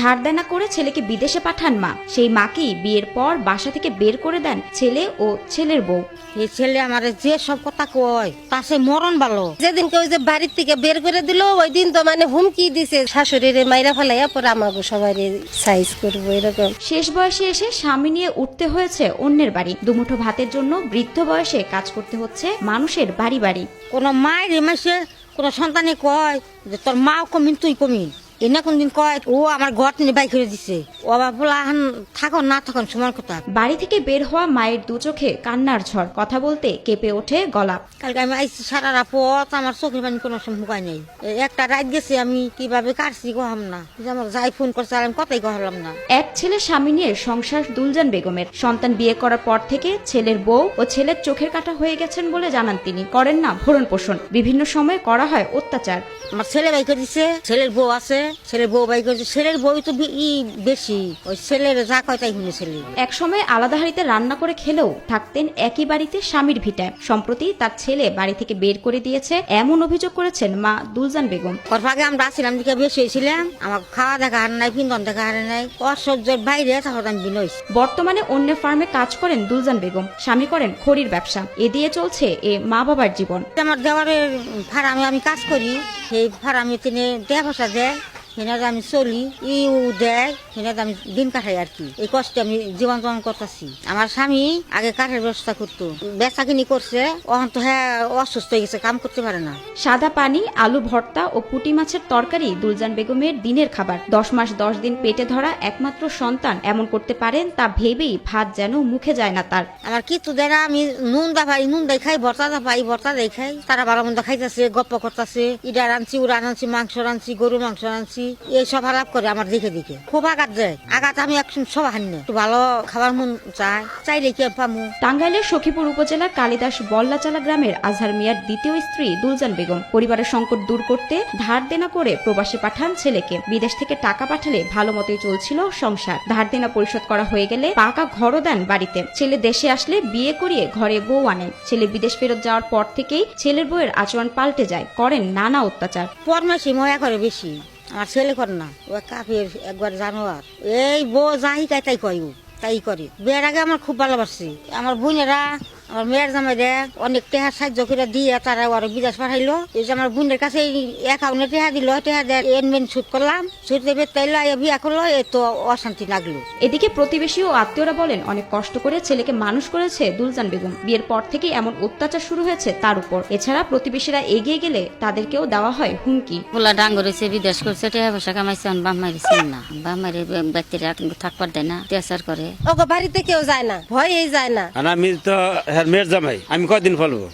ধার দেনা করে ছেলেকে বিদেশে পাঠান মা, সেই মাকেই বিয়ের পর বাসা থেকে বের করে দেন ছেলে ও ছেলের বউ। এই ছেলে আমার যে সব কথা কয় তা সে মরণ ভালো। যেদিন কেউ যে বাড়ির থেকে বের করে দিল ওই দিন তো মানে হুমকি দিছে শাশুড়িরে মাইরা ফেলাইয়া পরে আমাকে সবাই সাইজ করবো এরকম। শেষ বয়সে এসে স্বামী নিয়ে উঠতে হয়েছে অন্যের বাড়ি। দুমুঠো ভাতের জন্য বৃদ্ধ বয়সে কাজ করতে হচ্ছে মানুষের বাড়ি বাড়ি। কোনো মায়ের মাসে কোনো সন্তানে কয় যে তোর মাও কমিন তুই কমিন, এনে কোনদিন কয় ও আমার ঘর নিয়ে বাই করে দিছে, ও বাবা থাকুন না থাকুন সমান কথা। বাড়ি থেকে বের হওয়া মায়ের দু চোখে কান্নার ঝড়, কথা বলতে কেঁপে ওঠে গলা। কালকে আমি আইসি সারা পথ আমার চোখের পানি কোনো মুখায় নেই। একটা রাত গেছে আমি কিভাবে কাটছি কহাম না, আমার যাই ফোন করছে আমি কথাই কহালাম না। এক ছেলে স্বামী নিয়ে সংসার দুলজান বেগমের। সন্তান বিয়ে করার পর থেকে ছেলের বউ ও ছেলের চোখের কাঁটা হয়ে গেছেন বলে জানান তিনি। করেন না ভরণ পোষণ, বিভিন্ন সময় করা হয় অত্যাচার। আমার ছেলে বাই করে দিছে, ছেলের বউ আছে, ছেলের বউ বাই করেছে, ছেলের বউ তো বেশি, ওই ছেলের যা কয় তাই শুনে ছেলে। এক সময় আলাদা হাড়িতে রান্না করে খেলেও থাকতেন একই বাড়িতে স্বামীর ভিটায়। সম্প্রতি তার ছেলে বাড়ি থেকে বের করে দিয়েছে এমন অভিযোগ করেছেন মা দুলজান বেগম। ওর আগে আমরা আসছিলাম দিকে বেশি হয়েছিলাম, আমার খাওয়া দেখা হার নাই, পিন্দন দেখা হারে নাই, অসহ্যের বাইরে তখন আমি বিনয়। বর্তমানে অন্য ফার্মে কাজ করেন দুলজান বেগম, স্বামী করেন খড়ির ব্যবসা। এ দিয়ে চলছে এ মা বাবার জীবন। আমার দেওয়ারের ফার্মে আমি কাজ করি, সেই ফার্মে তিনি দেয়া বসা দেয়, সেনাতে আমি চলি, ইউ দেয়, সেনাতে আমি দিন কাটাই আর কি। এই কষ্টে আমি জীবন যাপন করতেছি। আমার স্বামী আগে কাঠের ব্যবস্থা করতো, বেচা কিনি করছে, এখন তো হ্যাঁ অসুস্থ হয়ে গেছে, কাম করতে পারে না। সাদা পানি, আলু ভর্তা ও পুঁটি মাছের তরকারি দুলজান বেগমের দিনের খাবার। 10 মাস 10 দিন পেটে ধরা একমাত্র সন্তান এমন করতে পারেন তা ভেবেই ভাত যেন মুখে যায় না তার। আমার কিছু দেয় না, আমি নুন দা পাই, নুন দেয় খাই, ভর্তা দা পাই, ভর্তা দেয় খাই। তারা ভালো মন্দ খাইতেছে, গপ্প করতেছে, ইডা রাঁধছি, উড়া রাঁধছি, মাংস রাঁধছি, গরু মাংস রাঁধছি, এই সব আলাপ করে আমার দেখে দেখে খুব আঘাত দেয়। আঘাত আমি একদম সব হানি না, একটু ভালো খাবার মন চাইলে কি পামু। টাঙ্গাইলের সখীপুর উপজেলার কালিদাস বল্লাচালা গ্রামের আজহার মিয়ার দ্বিতীয় স্ত্রী দুলজান বেগম পরিবারের সংকট দূর করতে ধার দেনা করে প্রবাসে পাঠান ছেলেকে। বিদেশ থেকে টাকা পাঠালে ভালো মতোই চলছিল সংসার। ধার দেনা পরিশোধ করা হয়ে গেলে পাকা ঘরও দেন বাড়িতে। ছেলে দেশে আসলে বিয়ে করিয়ে ঘরে বউ আনেন। ছেলে বিদেশ ফেরত যাওয়ার পর থেকেই ছেলের বউয়ের আচরণ পাল্টে যায়, করেন নানা অত্যাচার। পরমাসি ময়া করে বেশি, আমার ছেলে করে না, ও কাফের একবার জানোয়ার। এই বউ যাই তাই কয়, তাই করে। বিয়ের আগে আমার খুব ভালোবাসছি। আমার বোনেরা, আমার মেয়ের জামাই রে অনেক টেহা সাহায্য করে দিয়ে তারা ওরা বিদেশ পাঠাইলো। এই যে আমার বোনের কাছে অ্যাকাউন্টে টেহা দিল, টেহা দেয় এনমেন সুদ করলাম, সুদ দেবে তাইলো বিয়া করলো, এ তো অশান্তি লাগলো। এদিকে প্রতিবেশী ও আত্মীয়রা বলেন অনেক কষ্ট করে ছেলেকে মানুষ করেছে দুলজান বেগম। বিয়ের পর থেকেই এমন অত্যাচার শুরু হয়েছে তার উপর। এছাড়া প্রতিবেশীরা এগিয়ে গেলে তাদেরকেও দেওয়া হয় হুমকি। পোলা ডাঙ্গরেছে, বিদেশ করছে, টেহা পয়সা কামাইছে, বাপ মারিছে না, বাপ মারি ব্যক্তিরা থাকবার দেয় না, অত্যাচার করে। ওকে বাড়িতে কেউ যায় না, ভয়েই যায় না। আমি তো মেয়ের জামাই, আমি কয়দিন ফলবো,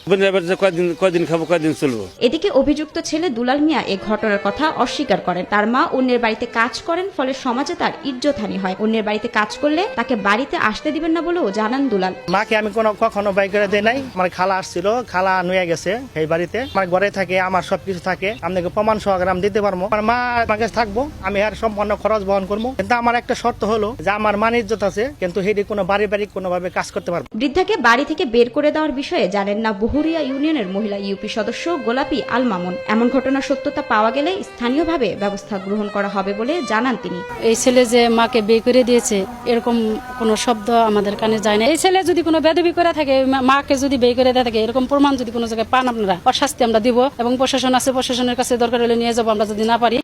কয়দিন খাবো, কয়দিন চলবো। এদিকে অভিযুক্ত ছেলে দুলাল মিয়া এ ঘটনার কথা অস্বীকার করেন। তার মা অন্যের বাড়িতে কাজ করেন, ফলে সমাজে তার ইজ্জতহানি হয়। অন্যের বাড়িতে কাজ করলে তাকে বাড়িতে আসতে দিবেন না বলেও জানান দুলাল। মাকে আমি কখনো বাই করে দেই নাই। আমার খালা আসছিল, খালা নুয়ে গেছে এই বাড়িতে, আমার ঘরে থাকে, আমার সবকিছু থাকে, আপনাকে প্রমাণ সহকারে আমি দিতে পারবো। আমার মা আমার কাছে থাকবো, আমি আর সম্পূর্ণ খরচ বহন করবো। কিন্তু আমার একটা শর্ত হলো যে আমার মান ইজ্জত আছে, কিন্তু সেটি কোনো বাড়ি কোনোভাবে কাজ করতে পারবো। বৃদ্ধাকে বাড়ি থেকে বের করে দেওয়ার বিষয়ে জানেন না বহুরিয়া ইউনিয়নের মহিলা ইউপি সদস্য গোলাপী আল মামুন। এমন ঘটনার সত্যতা পাওয়া গেলে স্থানীয়ভাবে ব্যবস্থা গ্রহণ করা হবে বলে জানান তিনি। এই ছেলে যে মাকে বিয়ে করে দিয়েছে এরকম কোনো শব্দ আমাদের কানে যায় না। এই ছেলে যদি কোনো বেদবি করে থাকে, মাকে যদি বিয়ে করে দেয় থাকে, এরকম প্রমাণ যদি কোনো জায়গায় পান আপনারা, ওর শাস্তি আমরা দিব এবং প্রশাসন আছে, প্রশাসনের কাছে দরকার হলে নিয়ে যাবো আমরা যদি না পারি।